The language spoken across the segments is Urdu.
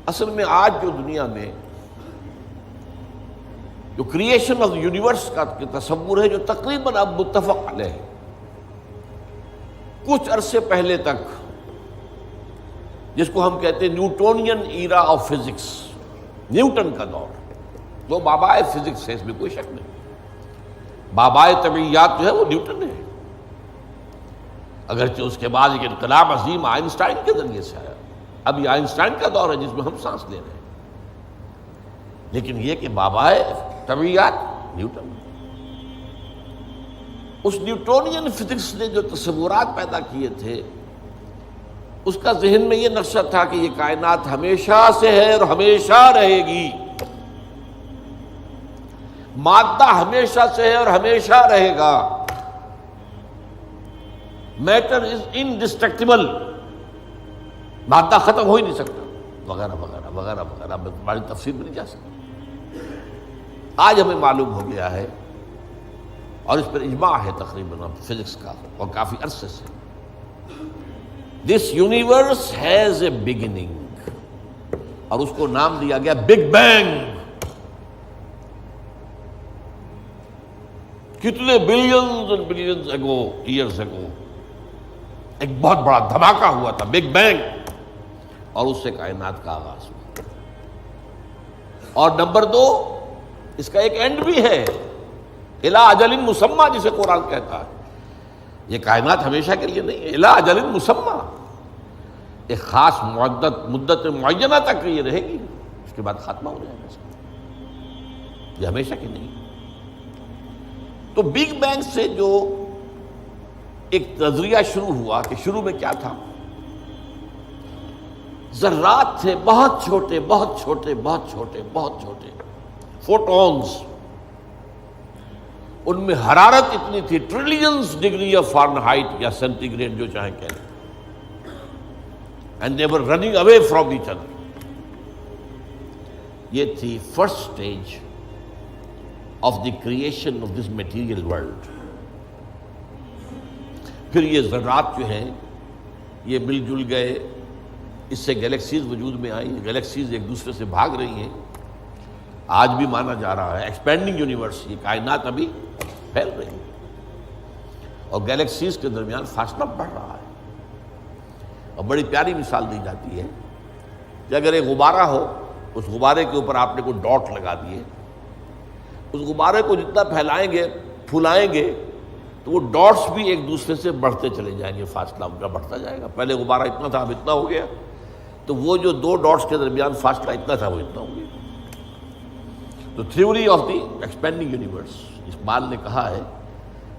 اصل میں آج جو دنیا میں جو کریشن آف یونیورس کا تصور ہے جو تقریباً اب متفق علیہ ہے، کچھ عرصے پہلے تک جس کو ہم کہتے ہیں Newtonian era of physics, Newton کا دور، وہ بابائے فزکس ہے، اس میں کوئی شک نہیں، بابائے طبیعیات جو ہے وہ نیوٹن ہے، اگرچہ اس کے بعد ایک انقلاب عظیم آئنسٹائن کے ذریعے سے آیا، اب یہ آئنسٹائن کا دور ہے جس میں ہم سانس لے رہے ہیں، لیکن یہ کہ بابائے طبیعیات نیوٹن، اس نیوٹونین فزکس نے جو تصورات پیدا کیے تھے، اس کا ذہن میں یہ نقشہ تھا کہ یہ کائنات ہمیشہ سے ہے اور ہمیشہ رہے گی، مادہ ہمیشہ سے ہے اور ہمیشہ رہے گا، میٹر از انڈسٹرکٹیبل، مادہ ختم ہو ہی نہیں سکتا، وغیرہ وغیرہ وغیرہ وغیرہ، ہماری تفصیل میں نہیں جا سکتی۔ آج ہمیں معلوم ہو گیا ہے، اور اس پر اجماع ہے تقریباً فزکس کا اور کافی عرصے سے، this universe has a beginning, اور اس کو نام دیا گیا بگ بینگ۔ کتنے بلینز اینڈ بلینز اگو، ایئرز اگو، ایک بہت بڑا دھماکہ ہوا تھا، بگ بینگ، اور اس سے کائنات کا آغاز ہوا۔ اور نمبر 2، اس کا ایک اینڈ بھی ہے، الی اجل مسمى، جسے قرآن کہتا ہے، یہ کائنات ہمیشہ کے لیے نہیں ہے، الی اجل مسمى، ایک خاص مدت معینہ تک یہ رہے گی، اس کے بعد خاتمہ ہو جائے گا، یہ ہمیشہ کی نہیں۔ تو بگ بینگ سے جو ایک نظریہ شروع ہوا کہ شروع میں کیا تھا، ذرات تھے، بہت چھوٹے بہت چھوٹے بہت چھوٹے بہت چھوٹے، فوٹونز، ان میں حرارت اتنی تھی، ٹریلینز ڈگری آف فارنہائٹ یا سینٹی گریڈ جو چاہیں کہہ لیں، and they were running away from each other. یہ تھی first stage of the creation of this material world. پھر یہ ذرات جو ہیں یہ مل جل گئے، اس سے گیلیکسیز وجود میں آئی، گیلیکسیز ایک دوسرے سے بھاگ رہی ہیں، آج بھی مانا جا رہا ہے ایکسپینڈنگ یونیورس، یہ کائنات ابھی پھیل رہی ہے اور گیلیکسیز کے درمیان فاصلہ بڑھ رہا ہے۔ اور بڑی پیاری مثال دی جاتی ہے کہ اگر ایک غبارہ ہو، اس غبارے کے اوپر آپ نے کوئی ڈاٹ لگا دیے، اس غبارے کو جتنا پھیلائیں گے پھولائیں گے تو وہ ڈاٹس بھی ایک دوسرے سے بڑھتے چلے جائیں گے، فاصلہ ان کا بڑھتا جائے گا، پہلے غبارہ اتنا تھا اب اتنا ہو گیا، تو وہ جو دو ڈاٹس کے درمیان فاصلہ اتنا تھا وہ اتنا ہو گیا۔ تو theory of the expanding universe, Iqbal نے کہا ہے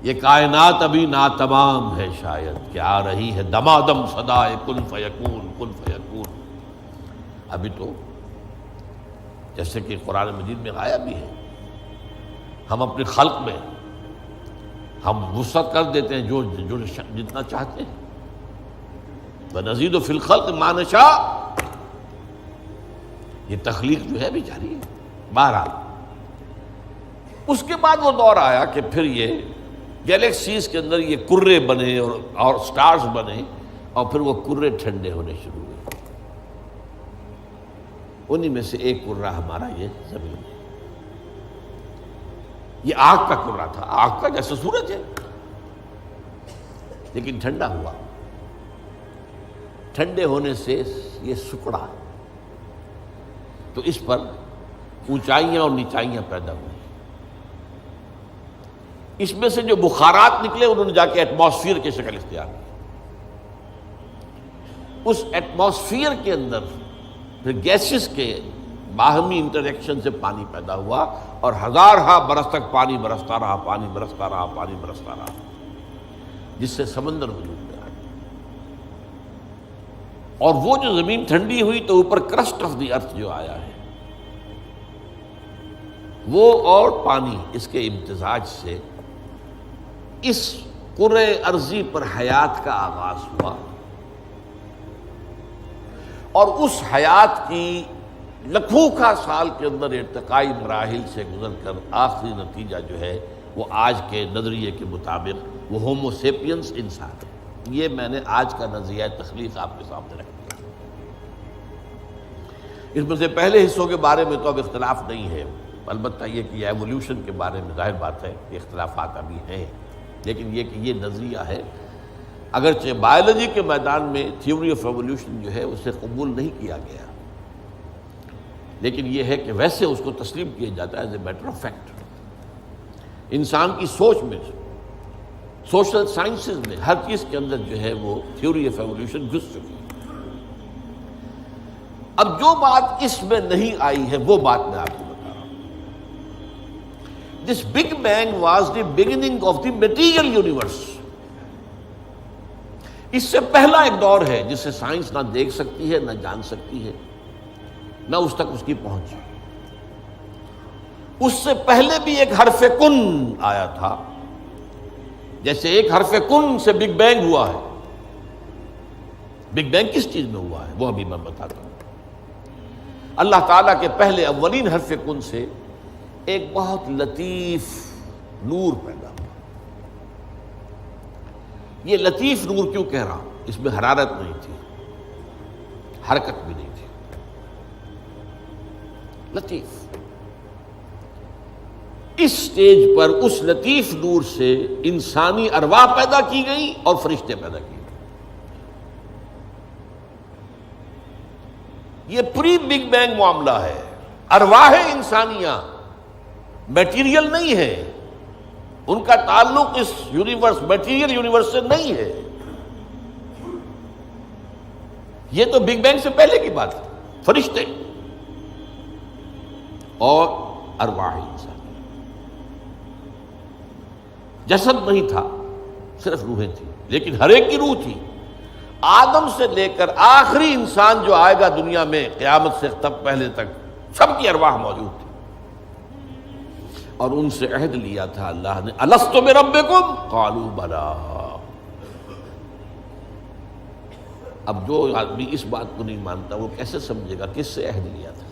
یہ کائنات ابھی ناتمام ہے شاید، کہ آ رہی ہے دمادم صدائے کن فیکون کن فیکون، ابھی تو جیسے کہ قرآن مجید میں آیا بھی ہے، ہم اپنے خلق میں ہم وسعت کر دیتے ہیں جو جتنا چاہتے ہیں، وَنَزِيدُ فِي الْخَلْقِ مَا نَشَاءُ، یہ تخلیق جو ہے بھی جاری ہے۔ بہرحال اس کے بعد وہ دور آیا کہ پھر یہ گیلیکسیز کے اندر یہ کرے بنے اور سٹارز بنے، اور پھر وہ کرے ٹھنڈے ہونے شروع ہوئے، انہی میں سے ایک کرہ ہمارا یہ زمین ہے۔ یہ آگ کا کرہ تھا، آگ کا جیسے سورج ہے، لیکن ٹھنڈا ہوا، ٹھنڈے ہونے سے یہ سکڑا، تو اس پر اونچائیاں اور نیچائیاں پیدا ہوئی، اس میں سے جو بخارات نکلے انہوں نے جا کے ایٹماسفیئر کی شکل اختیار کی، اس ایٹماسفیئر کے اندر پھر گیسز کے باہمی انٹریکشن سے پانی پیدا ہوا، اور ہزارہا برس تک پانی برستا رہا، پانی برستا رہا، پانی برستا رہا، جس سے سمندر وجود میں آیا، اور وہ جو زمین ٹھنڈی ہوئی تو اوپر کرسٹ آف دی ارتھ جو آیا ہے وہ اور پانی، اس کے امتزاج سے اس کرۂ ارضی پر حیات کا آغاز ہوا، اور اس حیات کی لکھوں کا سال کے اندر ارتقائی مراحل سے گزر کر آخری نتیجہ جو ہے وہ آج کے نظریے کے مطابق وہ ہومو سیپینس انسان ہے۔ یہ میں نے آج کا نظریہ تخلیق آپ کے سامنے رکھ دیا۔ اس میں سے پہلے حصوں کے بارے میں تو اب اختلاف نہیں ہے، البتہ یہ کہ ایولیوشن کے بارے میں ظاہر بات ہے کہ اختلافات ابھی ہیں، لیکن یہ کہ یہ نظریہ ہے، اگرچہ بایولوجی کے میدان میں تھیوری آف ایولیوشن جو ہے اسے قبول نہیں کیا گیا، لیکن یہ ہے کہ ویسے اس کو تسلیم کیا جاتا ہے as a matter of fact. انسان کی سوچ میں، سوشل سائنسز میں ہر چیز کے اندر جو ہے وہ تھیوری آف ایولیوشن گھس چکی ہے۔ اب جو بات اس میں نہیں آئی ہے وہ بات میں آپ کو بتا رہا ہوں۔ This big bang was the beginning of the material universe. اس سے پہلا ایک دور ہے جسے سائنس نہ دیکھ سکتی ہے، نہ جان سکتی ہے، نہ اس تک اس کی پہنچ۔ اس سے پہلے بھی ایک حرف کن آیا تھا، جیسے ایک حرف کن سے بگ بینگ ہوا ہے۔ بگ بینگ کس چیز میں ہوا ہے وہ ابھی میں بتاتا ہوں۔ اللہ تعالیٰ کے پہلے اولین حرف کن سے ایک بہت لطیف نور پیدا ہوا۔ یہ لطیف نور کیوں کہہ رہا ہوں؟ اس میں حرارت نہیں تھی، حرکت بھی نہیں تھی، لطیف۔ اس سٹیج پر اس لطیف نور سے انسانی ارواح پیدا کی گئی اور فرشتے پیدا کیے گئے۔ یہ پری بگ بینگ معاملہ ہے۔ ارواح انسانیہ میٹیریل نہیں ہے، ان کا تعلق اس یونیورس میٹیریل یونیورس سے نہیں ہے۔ یہ تو بگ بینگ سے پہلے کی بات ہے، فرشتے اور ارواح انسان۔ جسد نہیں تھا، صرف روحیں تھیں، لیکن ہر ایک کی روح تھی۔ آدم سے لے کر آخری انسان جو آئے گا دنیا میں قیامت سے تب پہلے تک، سب کی ارواح موجود تھی، اور ان سے عہد لیا تھا اللہ نے، الستُ بربکم قالوا بلی۔ اب جو آدمی اس بات کو نہیں مانتا وہ کیسے سمجھے گا کس سے عہد لیا تھا؟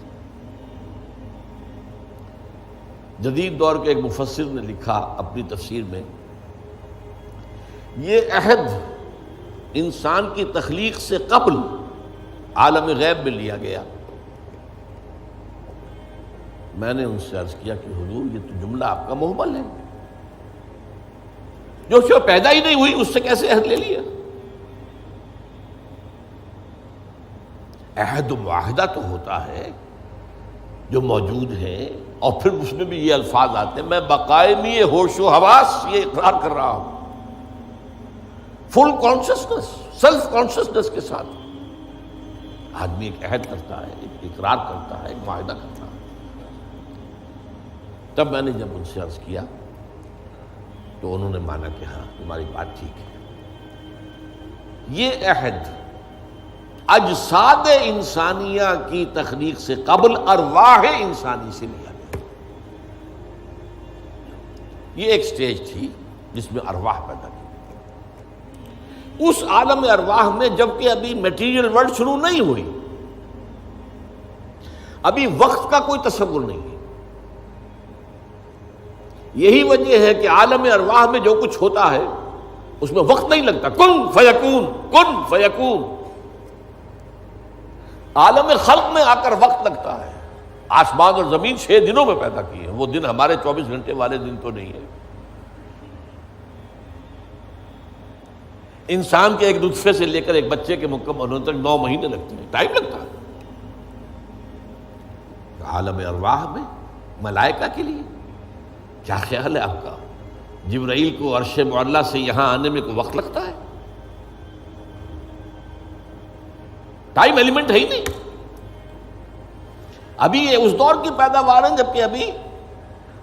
جدید دور کے ایک مفسر نے لکھا اپنی تفسیر میں، یہ عہد انسان کی تخلیق سے قبل عالم غیب میں لیا گیا۔ میں نے ان سے عرض کیا کہ حضور یہ تو جملہ آپ کا محمل ہے، جو شے پیدا ہی نہیں ہوئی اس سے کیسے عہد لے لیا؟ عہد و معاہدہ تو ہوتا ہے جو موجود ہے، اور پھر اس میں بھی یہ الفاظ آتے ہیں، میں بقائمی ہوش و حواس یہ اقرار کر رہا ہوں، فل کانشسنس، سیلف کانشسنس کے ساتھ آدمی ایک عہد کرتا ہے، ایک اقرار کرتا ہے، ایک معاہدہ کرتا ہے۔ تب میں نے جب ان سے عرض کیا تو انہوں نے مانا کہ ہاں تمہاری بات ٹھیک ہے، یہ عہد اجساد انسانیہ کی تخلیق سے قبل ارواح انسانی سے لیا گیا۔ یہ ایک سٹیج تھی جس میں ارواح پیدا کی۔ اس عالم ارواح میں جبکہ ابھی میٹیریل ورلڈ شروع نہیں ہوئی، ابھی وقت کا کوئی تصور نہیں ہے۔ یہی وجہ ہے کہ عالم ارواح میں جو کچھ ہوتا ہے اس میں وقت نہیں لگتا، کن فیکون، کن فیکون۔ عالم خلق میں آ کر وقت لگتا ہے۔ آسمان اور زمین 6 دنوں میں پیدا کی ہے، وہ دن ہمارے 24 گھنٹے والے دن تو نہیں ہے۔ انسان کے ایک نطفے سے لے کر ایک بچے کے مکمل ہونے تک 9 مہینے لگتے ہیں، ٹائم لگتا ہے۔ عالم ارواح میں ملائکہ کے لیے کیا خیال ہے آپ کا؟ جبرائیل کو عرش معلیٰ سے یہاں آنے میں کوئی وقت لگتا ہے؟ ٹائم ایلیمنٹ ہے ہی نہیں۔ ابھی یہ اس دور کی پیداوار ہے جبکہ ابھی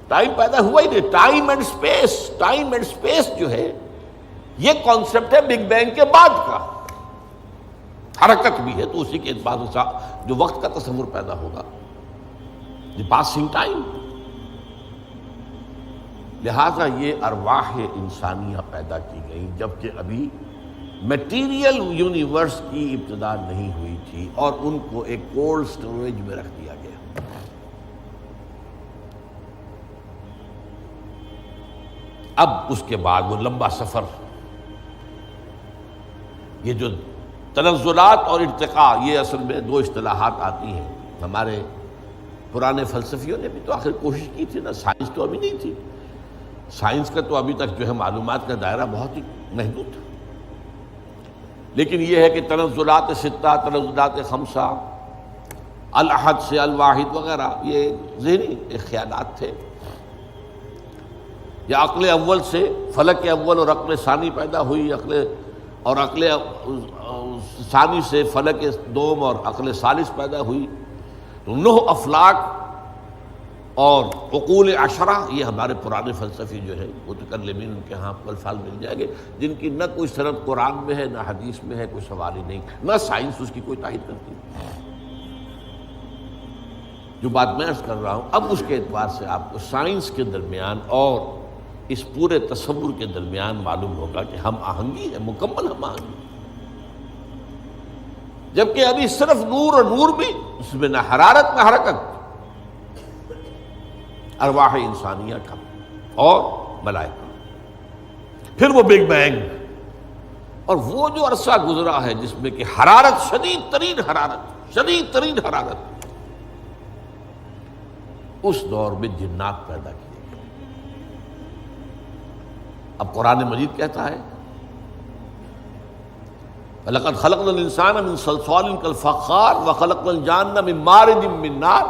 ٹائم پیدا ہوا ہی نہیں۔ Time and space, time and space جو ہے یہ کانسیپٹ ہے بگ بینگ کے بعد کا۔ حرکت بھی ہے تو اسی کے بعد جو وقت کا تصور پیدا ہوگا، دی پاسنگ ٹائم۔ لہذا یہ ارواح انسانیہ پیدا کی گئی جبکہ ابھی میٹیریل یونیورس کی ابتدا نہیں ہوئی تھی، اور ان کو ایک کولڈ سٹوریج میں رکھ دیا گیا۔ اب اس کے بعد وہ لمبا سفر، یہ جو تنزلات اور ارتقاء، یہ اصل میں 2 اصطلاحات آتی ہیں۔ ہمارے پرانے فلسفیوں نے بھی تو آخر کوشش کی تھی نا، سائنس تو ابھی نہیں تھی، سائنس کا تو ابھی تک جو ہے معلومات کا دائرہ بہت ہی محدود تھا، لیکن یہ ہے کہ تنزلات ستہ، تنزلات خمسہ، الاحد سے الواحد وغیرہ، یہ ذہنی خیالات تھے، یا عقل اول سے فلک اول اور عقل ثانی پیدا ہوئی، اور عقل ثانی سے فلک دوم اور عقل ثالث پیدا ہوئی، تو 9 افلاک اور عقول عشرہ، یہ ہمارے پرانے فلسفی جو ہے متکلمین، ان کے ہاں الفاظ مل جائیں گے جن کی نہ کوئی سند قرآن میں ہے، نہ حدیث میں ہے، کوئی سوال ہی نہیں، نہ سائنس اس کی کوئی تائید کرتی۔ جو بات میں عرض کر رہا ہوں، اب اس کے اعتبار سے آپ کو سائنس کے درمیان اور اس پورے تصور کے درمیان معلوم ہوگا کہ ہم آہنگی ہے، مکمل ہم آہنگی، جبکہ ابھی صرف نور، اور نور بھی اس میں نہ حرارت نہ حرکت، ارواح انسانیہ کا اور ملائکہ، پھر وہ بگ بینگ، اور وہ جو عرصہ گزرا ہے جس میں کہ حرارت، شدید ترین حرارت، اس دور میں جنات پیدا کیے گئے۔ اب قرآن مجید کہتا ہے وَلَقَدْ خَلَقْنَا الْإِنسَانَ مِنْ صَلْصَالٍ كَالْفَخَّارِ وَخَلَقْنَا الْجَانَّ مِنْ مَارِجٍ مِنْ نَارٍ،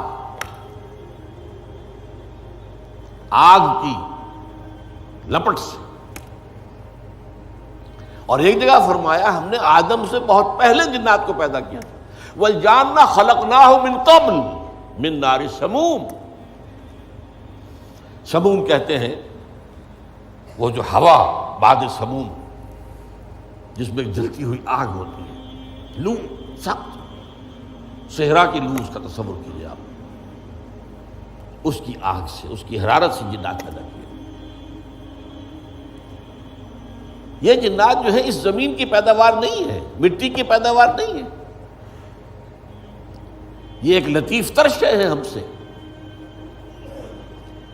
آگ کی لپٹ سے، اور ایک جگہ فرمایا ہم نے آدم سے بہت پہلے جنات کو پیدا کیا تھا، وَالْجَانَّ خَلَقْنَاهُ مِنْ قَبْلُ مِنْ نَارِ سَمُومٍ۔ سموم کہتے ہیں وہ جو ہوا بعد سموم جس میں جلتی ہوئی آگ ہوتی ہے، لو، سخت صحرا کی لو، اس کا تصور کیجیے آپ، اس کی آگ سے، اس کی حرارت سے جنات پیدا کیے۔ یہ جنات جو ہے اس زمین کی پیداوار نہیں ہے، مٹی کی پیداوار نہیں ہے، یہ ایک لطیف تر شے ہے ہم سے۔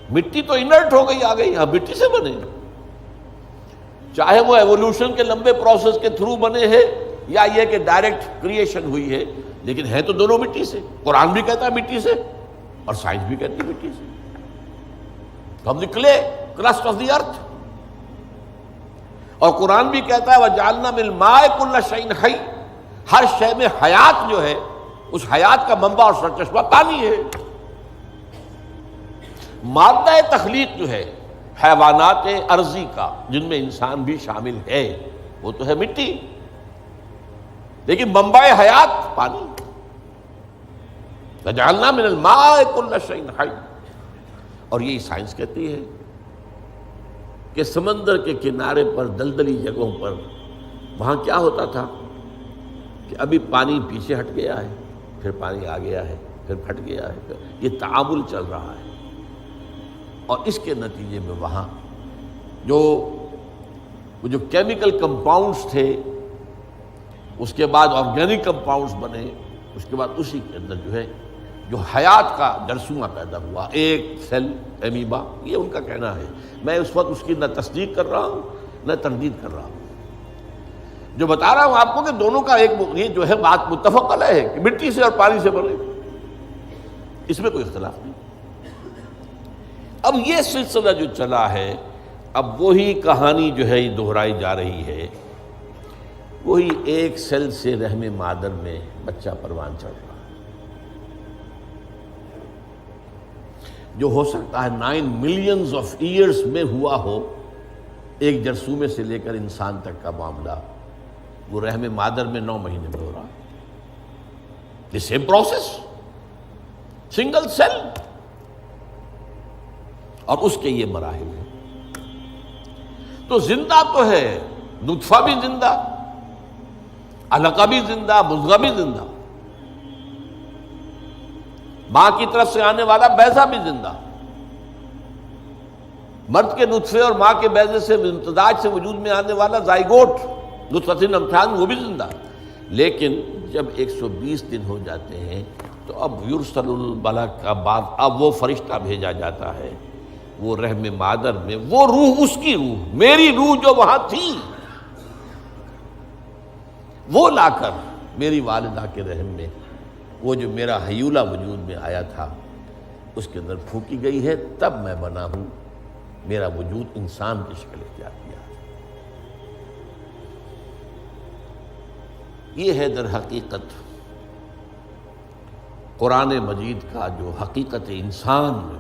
مٹی تو انرٹ ہو گئی، آ گئی، ہم مٹی سے بنے، چاہے وہ ایوولوشن کے لمبے پروسیس کے تھرو بنے ہیں یا یہ کہ ڈائریکٹ کریشن ہوئی ہے، لیکن ہے تو دونوں مٹی سے۔ قرآن بھی کہتا ہے مٹی سے، اور سائنس بھی کہتی ہے مٹی سے۔ ہم دی کلے، کرسٹ آف دی ارتھ، اور قرآن بھی کہتا ہے وَجَعَلْنَا مِنَ الْمَاءِ كُلَّ شَيْءٍ حَيٍّ، ہر شے میں حیات جو ہے، اس حیات کا منبع اور سرچشمہ پانی ہے۔ مادہ تخلیق جو ہے حیوانات ارضی کا، جن میں انسان بھی شامل ہے، وہ تو ہے مٹی، لیکن منبع حیات پانی۔ وَجَعَلْنَا مِنَ الْمَاءِ كُلَّ شَيْءٍ حَيٍّ، اور یہی سائنس کہتی ہے کہ سمندر کے کنارے پر، دلدلی جگہوں پر، وہاں کیا ہوتا تھا کہ ابھی پانی پیچھے ہٹ گیا ہے، پھر پانی آ گیا ہے، پھر پھٹ گیا ہے، یہ تعامل چل رہا ہے، اور اس کے نتیجے میں وہاں جو کیمیکل کمپاؤنڈز تھے، اس کے بعد آرگینک کمپاؤنڈز بنے، اس کے بعد اسی کے اندر جو ہے جو حیات کا جرثومہ پیدا ہوا، ایک سیل امیبا، یہ ان کا کہنا ہے۔ میں اس وقت اس کی نہ تصدیق کر رہا ہوں نہ تردید کر رہا ہوں، جو بتا رہا ہوں آپ کو کہ دونوں کا ایک یہ جو ہے بات متفق علیہ ہے کہ مٹی سے اور پانی سے بنے، اس میں کوئی اختلاف نہیں۔ اب یہ سلسلہ جو چلا ہے، اب وہی کہانی جو ہے یہ دہرائی جا رہی ہے، وہی ایک سیل سے رحم مادر میں بچہ پروان چڑھ رہا ہے، جو ہو سکتا ہے 9 ملینز آف ایئرز میں ہوا ہو، ایک جرثومے سے لے کر انسان تک کا معاملہ وہ رحم مادر میں 9 مہینے میں ہو رہا ہے، the same process, single cell, اور اس کے یہ مراحل ہیں۔ تو زندہ تو ہے، نطفہ بھی زندہ، علقہ بھی زندہ، مضغہ بھی زندہ، ماں کی طرف سے آنے والا بیضہ بھی زندہ، مرد کے نطفے اور ماں کے بیضے سے امتزاج سے وجود میں آنے والا زائگوٹ، نطفۃ امتحان، وہ بھی زندہ۔ لیکن جب 120 دن ہو جاتے ہیں تو اب یرسل الملک، کا بعد اب وہ فرشتہ بھیجا جاتا ہے، وہ رحم مادر میں، وہ روح، اس کی روح، میری روح جو وہاں تھی، وہ لا کر میری والدہ کے رحم میں وہ جو میرا حیولہ وجود میں آیا تھا اس کے اندر پھونکی گئی ہے، تب میں بنا ہوں، میرا وجود انسان کی شکل اختیار کیا ہے۔ یہ ہے در حقیقت قرآن مجید کا جو حقیقت انسان